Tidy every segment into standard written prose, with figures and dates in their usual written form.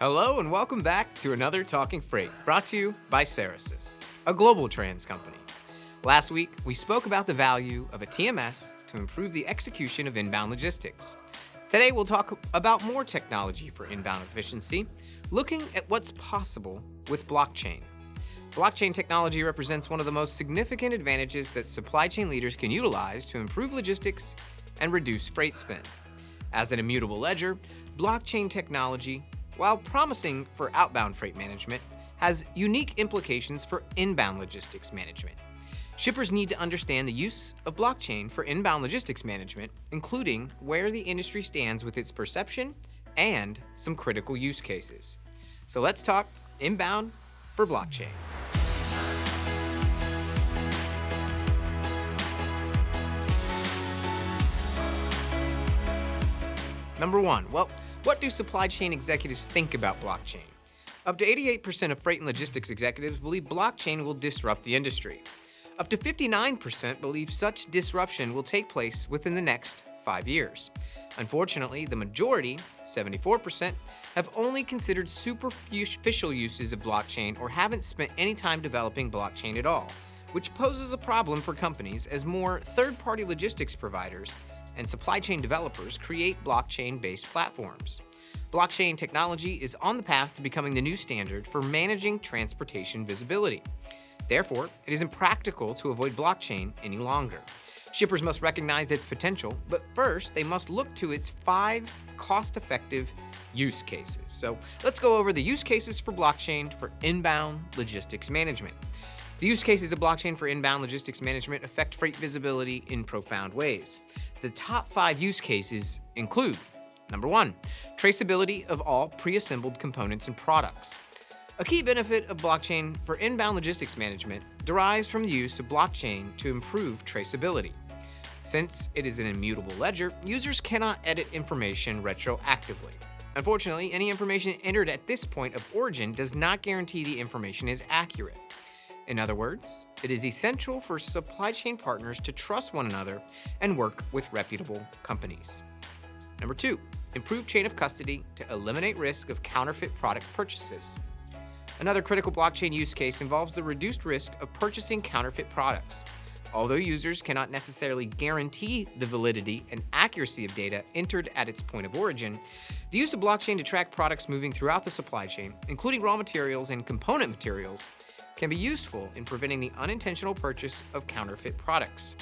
Hello and welcome back to another Talking Freight, brought to you by Ceresys, a global trans company. Last week, we spoke about the value of a TMS to improve the execution of inbound logistics. Today, we'll talk about more technology for inbound efficiency, looking at what's possible with blockchain. Blockchain technology represents one of the most significant advantages that supply chain leaders can utilize to improve logistics and reduce freight spend. As an immutable ledger, blockchain technology, while promising for outbound freight management, has unique implications for inbound logistics management. Shippers need to understand the use of blockchain for inbound logistics management, including where the industry stands with its perception and some critical use cases. So let's talk inbound for blockchain. Number one, what do supply chain executives think about blockchain? Up to 88% of freight and logistics executives believe blockchain will disrupt the industry. Up to 59% believe such disruption will take place within the next 5 years. Unfortunately, the majority, 74%, have only considered superficial uses of blockchain or haven't spent any time developing blockchain at all, which poses a problem for companies as more third-party logistics providers and supply chain developers create blockchain-based platforms. Blockchain technology is on the path to becoming the new standard for managing transportation visibility. Therefore, it is impractical to avoid blockchain any longer. Shippers must recognize its potential, but first they must look to its 5 cost-effective use cases. So let's go over the use cases for blockchain for inbound logistics management. The use cases of blockchain for inbound logistics management affect freight visibility in profound ways. The top 5 use cases include: number 1, traceability of all pre-assembled components and products. A key benefit of blockchain for inbound logistics management derives from the use of blockchain to improve traceability. Since it is an immutable ledger, users cannot edit information retroactively. Unfortunately, any information entered at this point of origin does not guarantee the information is accurate. In other words, it is essential for supply chain partners to trust one another and work with reputable companies. Number 2, improve chain of custody to eliminate risk of counterfeit product purchases. Another critical blockchain use case involves the reduced risk of purchasing counterfeit products. Although users cannot necessarily guarantee the validity and accuracy of data entered at its point of origin, the use of blockchain to track products moving throughout the supply chain, including raw materials and component materials, can be useful in preventing the unintentional purchase of counterfeit products.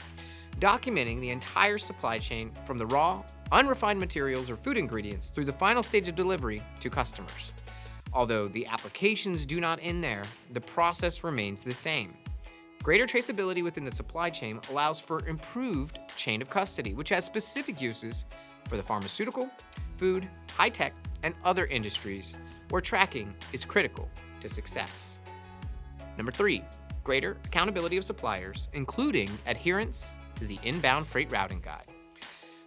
Documenting the entire supply chain from the raw, unrefined materials or food ingredients through the final stage of delivery to customers. Although the applications do not end there, the process remains the same. Greater traceability within the supply chain allows for improved chain of custody, which has specific uses for the pharmaceutical, food, high-tech, and other industries where tracking is critical to success. Number 3, greater accountability of suppliers, including adherence to the inbound freight routing guide.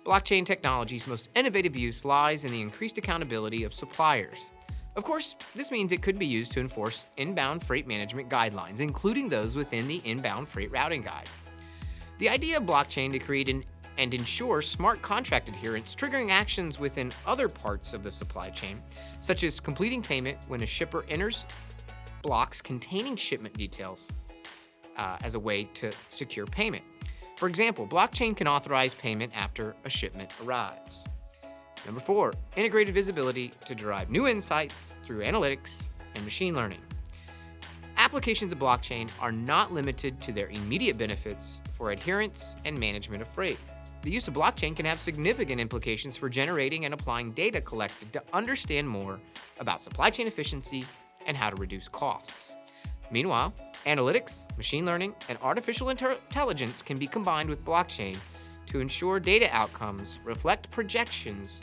Blockchain technology's most innovative use lies in the increased accountability of suppliers. Of course, this means it could be used to enforce inbound freight management guidelines, including those within the inbound freight routing guide. The idea of blockchain to create and ensure smart contract adherence, triggering actions within other parts of the supply chain, such as completing payment when a shipper enters blocks containing shipment details as a way to secure payment. For example, blockchain can authorize payment after a shipment arrives. Number 4, integrated visibility to derive new insights through analytics and machine learning. Applications of blockchain are not limited to their immediate benefits for adherence and management of freight. The use of blockchain can have significant implications for generating and applying data collected to understand more about supply chain efficiency and how to reduce costs. Meanwhile, analytics, machine learning, and artificial intelligence can be combined with blockchain to ensure data outcomes reflect projections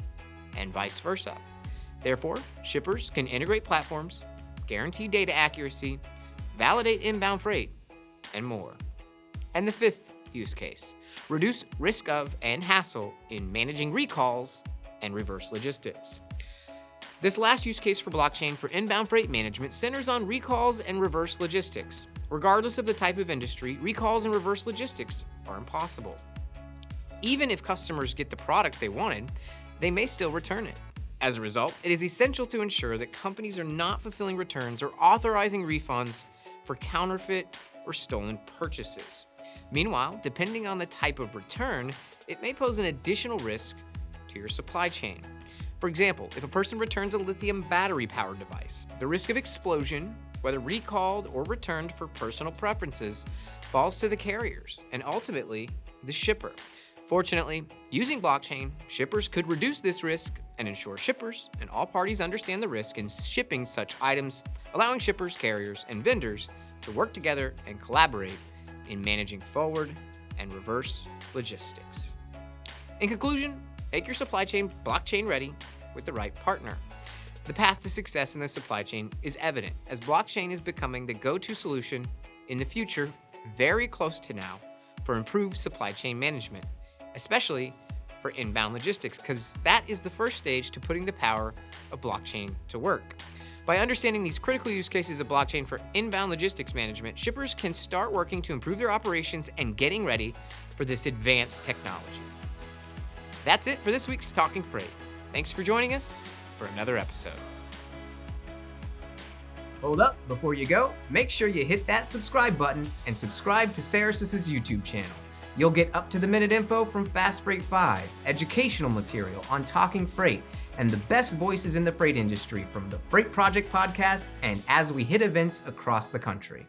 and vice versa. Therefore, shippers can integrate platforms, guarantee data accuracy, validate inbound freight, and more. And the 5th use case, reduce risk of and hassle in managing recalls and reverse logistics. This last use case for blockchain for inbound freight management centers on recalls and reverse logistics. Regardless of the type of industry, recalls and reverse logistics are impossible. Even if customers get the product they wanted, they may still return it. As a result, it is essential to ensure that companies are not fulfilling returns or authorizing refunds for counterfeit or stolen purchases. Meanwhile, depending on the type of return, it may pose an additional risk to your supply chain. For example, if a person returns a lithium battery-powered device, the risk of explosion, whether recalled or returned for personal preferences, falls to the carriers and ultimately the shipper. Fortunately, using blockchain, shippers could reduce this risk and ensure shippers and all parties understand the risk in shipping such items, allowing shippers, carriers, and vendors to work together and collaborate in managing forward and reverse logistics. In conclusion, make your supply chain blockchain ready with the right partner. The path to success in the supply chain is evident as blockchain is becoming the go-to solution in the future, very close to now, for improved supply chain management, especially for inbound logistics, because that is the first stage to putting the power of blockchain to work. By understanding these critical use cases of blockchain for inbound logistics management, shippers can start working to improve their operations and getting ready for this advanced technology. That's it for this week's Talking Freight. Thanks for joining us for another episode. Hold up, before you go, make sure you hit that subscribe button and subscribe to Ceresys' YouTube channel. You'll get up-to-the-minute info from Fast Freight 5, educational material on Talking Freight, and the best voices in the freight industry from the Freight Project podcast and As We Hit events across the country.